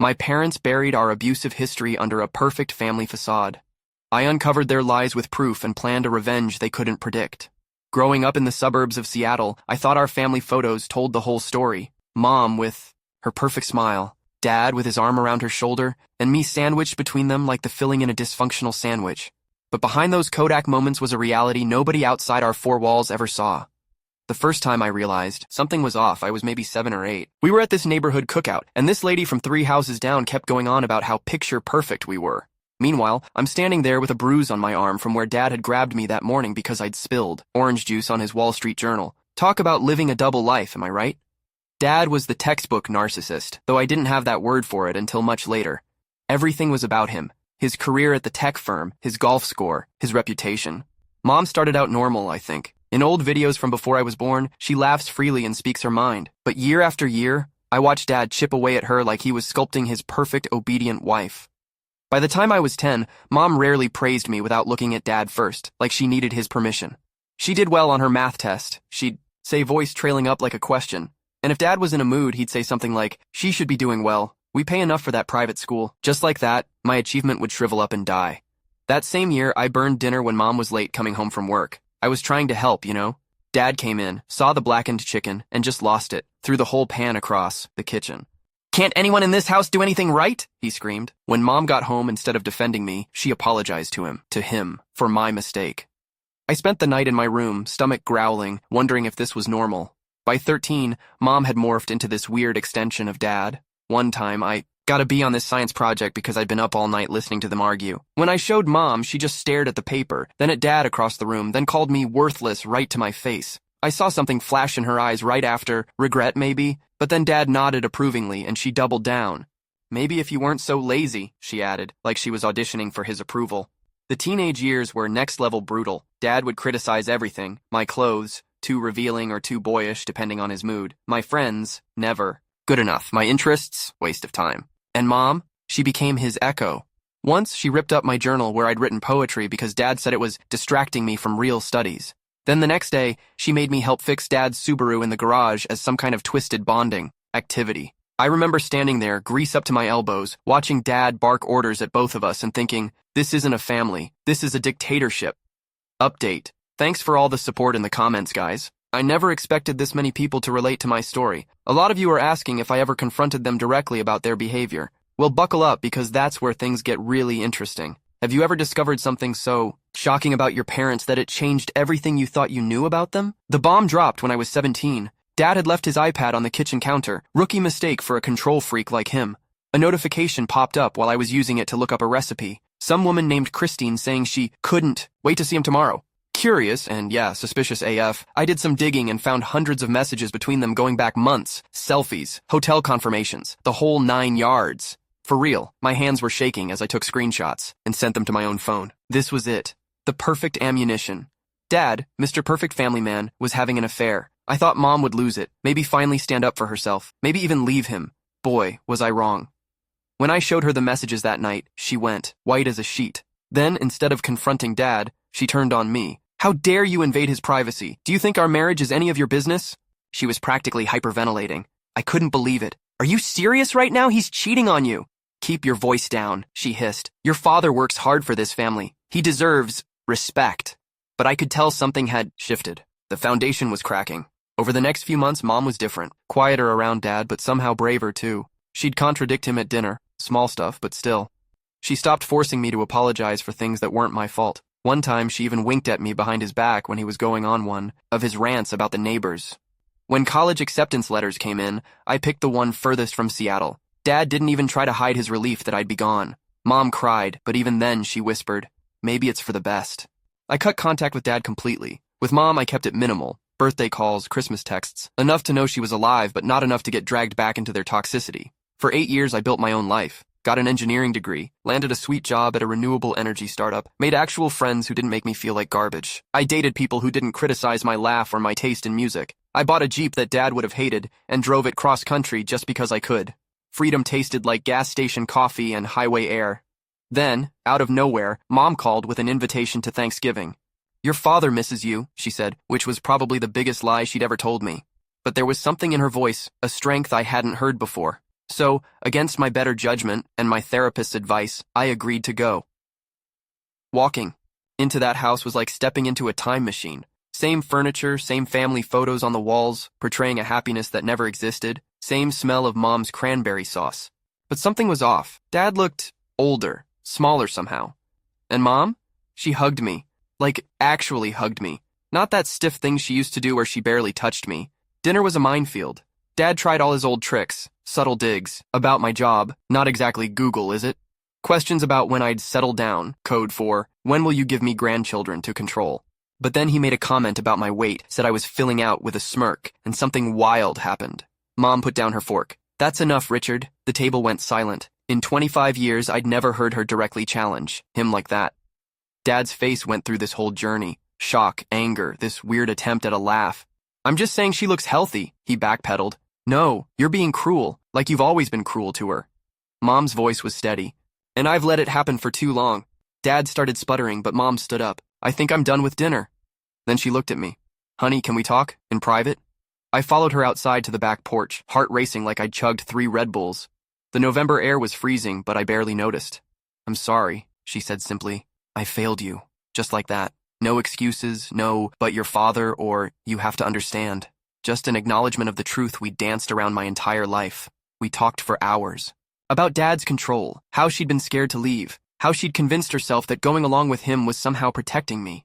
My parents buried our abusive history under a perfect family facade. I uncovered their lies with proof and planned a revenge they couldn't predict. Growing up in the suburbs of Seattle, I thought our family photos told the whole story. Mom with her perfect smile, Dad with his arm around her shoulder, and me sandwiched between them like the filling in a dysfunctional sandwich. But behind those Kodak moments was a reality nobody outside our four walls ever saw. The first time I realized something was off, I was maybe 7 or 8. We were at this neighborhood cookout, and this lady from 3 houses down kept going on about how picture perfect we were. Meanwhile, I'm standing there with a bruise on my arm from where Dad had grabbed me that morning because I'd spilled orange juice on his Wall Street Journal. Talk about living a double life, am I right? Dad was the textbook narcissist, though I didn't have that word for it until much later. Everything was about him. His career at the tech firm, his golf score, his reputation. Mom started out normal, I think. In old videos from before I was born, she laughs freely and speaks her mind. But year after year, I watched Dad chip away at her like he was sculpting his perfect, obedient wife. By the time I was 10, Mom rarely praised me without looking at Dad first, like she needed his permission. She did well on her math test. She'd say, voice trailing up like a question. And if Dad was in a mood, he'd say something like, she should be doing well. We pay enough for that private school. Just like that, my achievement would shrivel up and die. That same year, I burned dinner when Mom was late coming home from work. I was trying to help, you know. Dad came in, saw the blackened chicken, and just lost it, threw the whole pan across the kitchen. Can't anyone in this house do anything right? He screamed. When Mom got home, instead of defending me, she apologized to him, for my mistake. I spent the night in my room, stomach growling, wondering if this was normal. By 13, Mom had morphed into this weird extension of Dad. One time, I got a B on this science project because I'd been up all night listening to them argue. When I showed Mom, she just stared at the paper, then at Dad across the room, then called me worthless right to my face. I saw something flash in her eyes right after, regret maybe, but then Dad nodded approvingly and she doubled down. Maybe if you weren't so lazy, she added, like she was auditioning for his approval. The teenage years were next-level brutal. Dad would criticize everything, my clothes, too revealing or too boyish depending on his mood. My friends, never. Good enough. My interests, waste of time. And Mom, she became his echo. Once, she ripped up my journal where I'd written poetry because Dad said it was distracting me from real studies. Then the next day, she made me help fix Dad's Subaru in the garage as some kind of twisted bonding activity. I remember standing there, grease up to my elbows, watching Dad bark orders at both of us and thinking, this isn't a family, this is a dictatorship. Update. Thanks for all the support in the comments, guys. I never expected this many people to relate to my story. A lot of you are asking if I ever confronted them directly about their behavior. Well, buckle up because that's where things get really interesting. Have you ever discovered something so shocking about your parents that it changed everything you thought you knew about them? The bomb dropped when I was 17. Dad had left his iPad on the kitchen counter. Rookie mistake for a control freak like him. A notification popped up while I was using it to look up a recipe. Some woman named Christine saying she couldn't wait to see him tomorrow. Curious, and yeah, suspicious AF, I did some digging and found hundreds of messages between them going back months, selfies, hotel confirmations, the whole 9 yards. For real, my hands were shaking as I took screenshots and sent them to my own phone. This was it. The perfect ammunition. Dad, Mr. Perfect Family Man, was having an affair. I thought Mom would lose it, maybe finally stand up for herself, maybe even leave him. Boy, was I wrong. When I showed her the messages that night, she went, white as a sheet. Then, instead of confronting Dad, she turned on me. How dare you invade his privacy? Do you think our marriage is any of your business? She was practically hyperventilating. I couldn't believe it. Are you serious right now? He's cheating on you. Keep your voice down, she hissed. Your father works hard for this family. He deserves respect. But I could tell something had shifted. The foundation was cracking. Over the next few months, Mom was different. Quieter around Dad, but somehow braver too. She'd contradict him at dinner. Small stuff, but still. She stopped forcing me to apologize for things that weren't my fault. One time, she even winked at me behind his back when he was going on one of his rants about the neighbors. When college acceptance letters came in, I picked the one furthest from Seattle. Dad didn't even try to hide his relief that I'd be gone. Mom cried, but even then she whispered, maybe it's for the best. I cut contact with Dad completely. With Mom, I kept it minimal. Birthday calls, Christmas texts, enough to know she was alive, but not enough to get dragged back into their toxicity. For 8 years, I built my own life. Got an engineering degree, landed a sweet job at a renewable energy startup, made actual friends who didn't make me feel like garbage. I dated people who didn't criticize my laugh or my taste in music. I bought a Jeep that Dad would have hated and drove it cross-country just because I could. Freedom tasted like gas station coffee and highway air. Then, out of nowhere, Mom called with an invitation to Thanksgiving. Your father misses you, she said, which was probably the biggest lie she'd ever told me. But there was something in her voice, a strength I hadn't heard before. So, against my better judgment and my therapist's advice, I agreed to go. Walking into that house was like stepping into a time machine. Same furniture, same family photos on the walls, portraying a happiness that never existed, same smell of Mom's cranberry sauce. But something was off. Dad looked older, smaller somehow. And Mom? She hugged me. Like, actually hugged me. Not that stiff thing she used to do where she barely touched me. Dinner was a minefield. Dad tried all his old tricks, subtle digs, about my job, not exactly Google, is it? Questions about when I'd settle down, code for, when will you give me grandchildren to control? But then he made a comment about my weight, said I was filling out with a smirk, and something wild happened. Mom put down her fork. That's enough, Richard. The table went silent. In 25 years, I'd never heard her directly challenge him like that. Dad's face went through this whole journey. Shock, anger, this weird attempt at a laugh. I'm just saying she looks healthy, he backpedaled. No, you're being cruel, like you've always been cruel to her. Mom's voice was steady. And I've let it happen for too long. Dad started sputtering, but Mom stood up. I think I'm done with dinner. Then she looked at me. Honey, can we talk? In private? I followed her outside to the back porch, heart racing like I'd chugged 3 Red Bulls. The November air was freezing, but I barely noticed. I'm sorry, she said simply. I failed you. Just like that. No excuses, no, but your father, or you have to understand. Just an acknowledgement of the truth we danced around my entire life. We talked for hours. About Dad's control, how she'd been scared to leave, how she'd convinced herself that going along with him was somehow protecting me.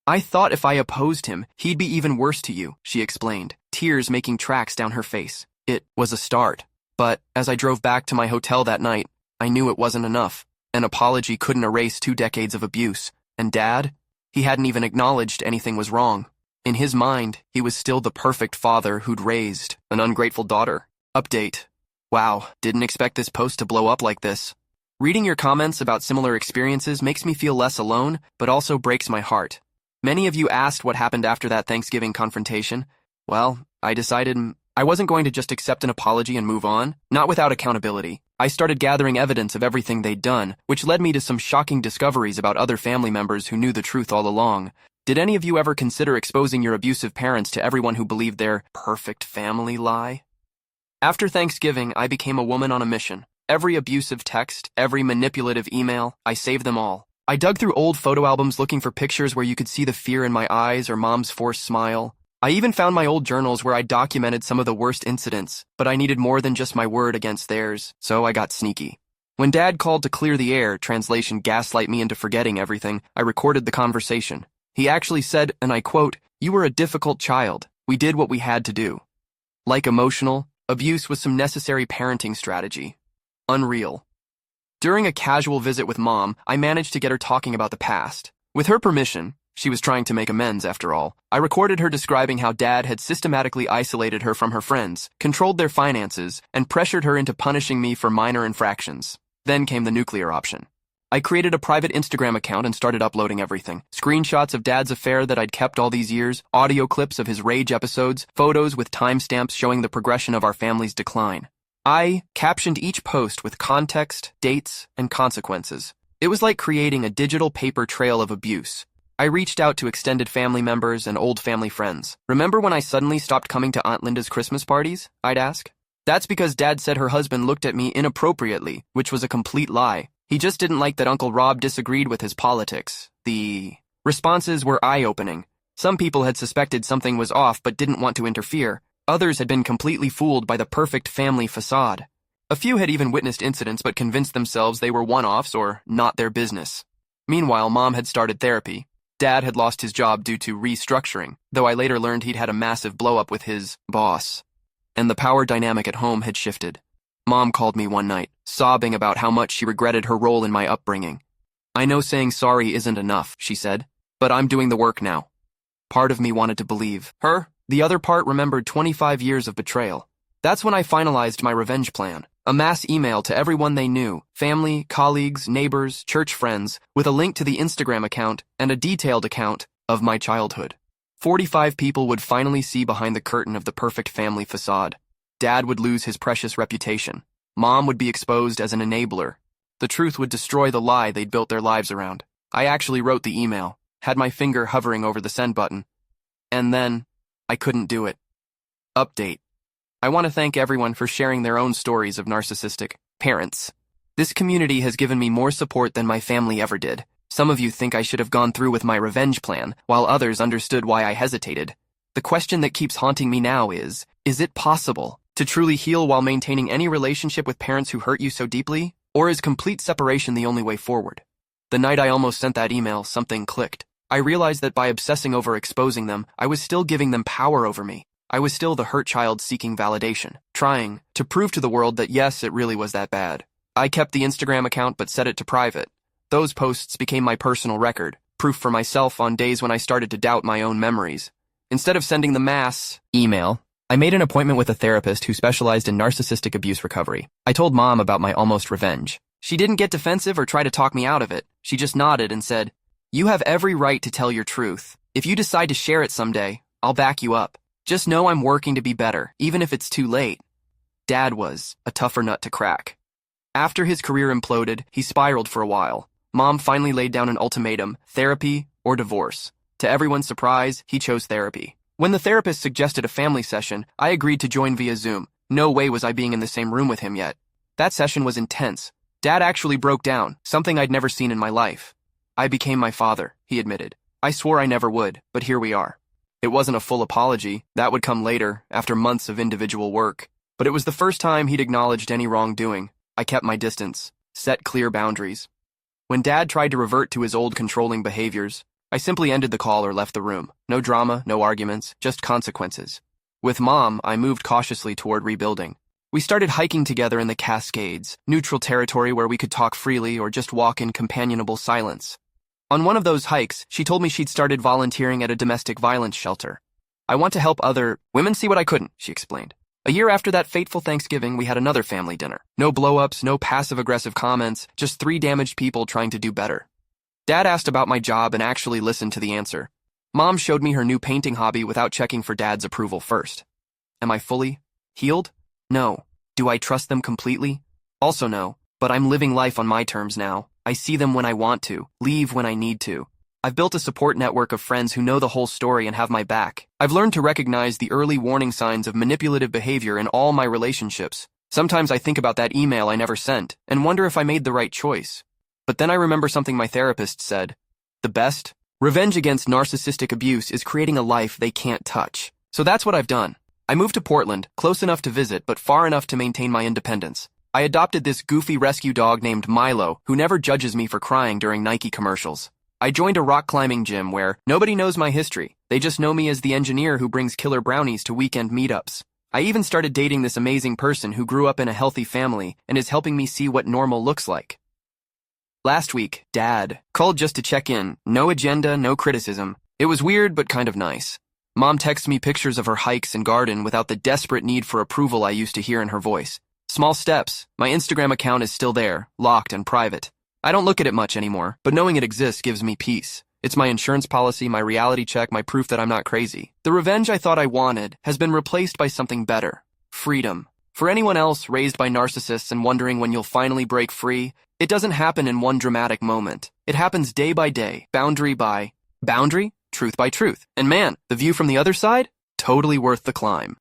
I thought if I opposed him, he'd be even worse to you, she explained, tears making tracks down her face. It was a start. But as I drove back to my hotel that night, I knew it wasn't enough. An apology couldn't erase 2 decades of abuse. And Dad? He hadn't even acknowledged anything was wrong. In his mind, he was still the perfect father who'd raised an ungrateful daughter. Update. Wow, didn't expect this post to blow up like this. Reading your comments about similar experiences makes me feel less alone, but also breaks my heart. Many of you asked what happened after that Thanksgiving confrontation. Well, I decided I wasn't going to just accept an apology and move on, not without accountability. I started gathering evidence of everything they'd done, which led me to some shocking discoveries about other family members who knew the truth all along. Did any of you ever consider exposing your abusive parents to everyone who believed their perfect family lie? After Thanksgiving, I became a woman on a mission. Every abusive text, every manipulative email, I saved them all. I dug through old photo albums looking for pictures where you could see the fear in my eyes or Mom's forced smile. I even found my old journals where I documented some of the worst incidents, but I needed more than just my word against theirs, so I got sneaky. When Dad called to clear the air, translation gaslight me into forgetting everything, I recorded the conversation. He actually said, and I quote, "You were a difficult child. We did what we had to do." Like emotional, abuse was some necessary parenting strategy. Unreal. During a casual visit with Mom, I managed to get her talking about the past. With her permission, she was trying to make amends after all, I recorded her describing how Dad had systematically isolated her from her friends, controlled their finances, and pressured her into punishing me for minor infractions. Then came the nuclear option. I created a private Instagram account and started uploading everything. Screenshots of Dad's affair that I'd kept all these years, audio clips of his rage episodes, photos with timestamps showing the progression of our family's decline. I captioned each post with context, dates, and consequences. It was like creating a digital paper trail of abuse. I reached out to extended family members and old family friends. Remember when I suddenly stopped coming to Aunt Linda's Christmas parties? I'd ask. That's because Dad said her husband looked at me inappropriately, which was a complete lie. He just didn't like that Uncle Rob disagreed with his politics. The responses were eye-opening. Some people had suspected something was off but didn't want to interfere. Others had been completely fooled by the perfect family facade. A few had even witnessed incidents but convinced themselves they were one-offs or not their business. Meanwhile, Mom had started therapy. Dad had lost his job due to restructuring, though I later learned he'd had a massive blow-up with his boss. And the power dynamic at home had shifted. Mom called me one night, sobbing about how much she regretted her role in my upbringing. "I know saying sorry isn't enough," she said, "but I'm doing the work now." Part of me wanted to believe her. The other part remembered 25 years of betrayal. That's when I finalized my revenge plan. A mass email to everyone they knew, family, colleagues, neighbors, church friends, with a link to the Instagram account and a detailed account of my childhood. 45 people would finally see behind the curtain of the perfect family facade. Dad would lose his precious reputation. Mom would be exposed as an enabler. The truth would destroy the lie they'd built their lives around. I actually wrote the email, had my finger hovering over the send button. And then, I couldn't do it. Update. I want to thank everyone for sharing their own stories of narcissistic parents. This community has given me more support than my family ever did. Some of you think I should have gone through with my revenge plan, while others understood why I hesitated. The question that keeps haunting me now is it possible to truly heal while maintaining any relationship with parents who hurt you so deeply? Or is complete separation the only way forward? The night I almost sent that email, something clicked. I realized that by obsessing over exposing them, I was still giving them power over me. I was still the hurt child seeking validation, trying to prove to the world that yes, it really was that bad. I kept the Instagram account but set it to private. Those posts became my personal record, proof for myself on days when I started to doubt my own memories. Instead of sending the mass email, I made an appointment with a therapist who specialized in narcissistic abuse recovery. I told Mom about my almost revenge. She didn't get defensive or try to talk me out of it. She just nodded and said, "You have every right to tell your truth. If you decide to share it someday, I'll back you up. Just know I'm working to be better, even if it's too late." Dad was a tougher nut to crack. After his career imploded, he spiraled for a while. Mom finally laid down an ultimatum: therapy or divorce. To everyone's surprise, he chose therapy. When the therapist suggested a family session, I agreed to join via Zoom. No way was I being in the same room with him yet. That session was intense. Dad actually broke down, something I'd never seen in my life. "I became my father," he admitted. "I swore I never would, but here we are." It wasn't a full apology. That would come later, after months of individual work. But it was the first time he'd acknowledged any wrongdoing. I kept my distance, set clear boundaries. When Dad tried to revert to his old controlling behaviors, I simply ended the call or left the room. No drama, no arguments, just consequences. With Mom, I moved cautiously toward rebuilding. We started hiking together in the Cascades, neutral territory where we could talk freely or just walk in companionable silence. On one of those hikes, she told me she'd started volunteering at a domestic violence shelter. "I want to help other women see what I couldn't," she explained. A year after that fateful Thanksgiving, we had another family dinner. No blow-ups, no passive-aggressive comments, just 3 damaged people trying to do better. Dad asked about my job and actually listened to the answer. Mom showed me her new painting hobby without checking for Dad's approval first. Am I fully healed? No. Do I trust them completely? Also no, but I'm living life on my terms now. I see them when I want to, leave when I need to. I've built a support network of friends who know the whole story and have my back. I've learned to recognize the early warning signs of manipulative behavior in all my relationships. Sometimes I think about that email I never sent and wonder if I made the right choice. But then I remember something my therapist said. The best revenge against narcissistic abuse is creating a life they can't touch. So that's what I've done. I moved to Portland, close enough to visit, but far enough to maintain my independence. I adopted this goofy rescue dog named Milo, who never judges me for crying during Nike commercials. I joined a rock climbing gym where nobody knows my history. They just know me as the engineer who brings killer brownies to weekend meetups. I even started dating this amazing person who grew up in a healthy family and is helping me see what normal looks like. Last week, Dad called just to check in. No agenda, no criticism. It was weird, but kind of nice. Mom texted me pictures of her hikes and garden without the desperate need for approval I used to hear in her voice. Small steps. My Instagram account is still there, locked and private. I don't look at it much anymore, but knowing it exists gives me peace. It's my insurance policy, my reality check, my proof that I'm not crazy. The revenge I thought I wanted has been replaced by something better. Freedom. For anyone else raised by narcissists and wondering when you'll finally break free, it doesn't happen in one dramatic moment. It happens day by day, boundary by boundary, truth by truth. And man, the view from the other side? Totally worth the climb.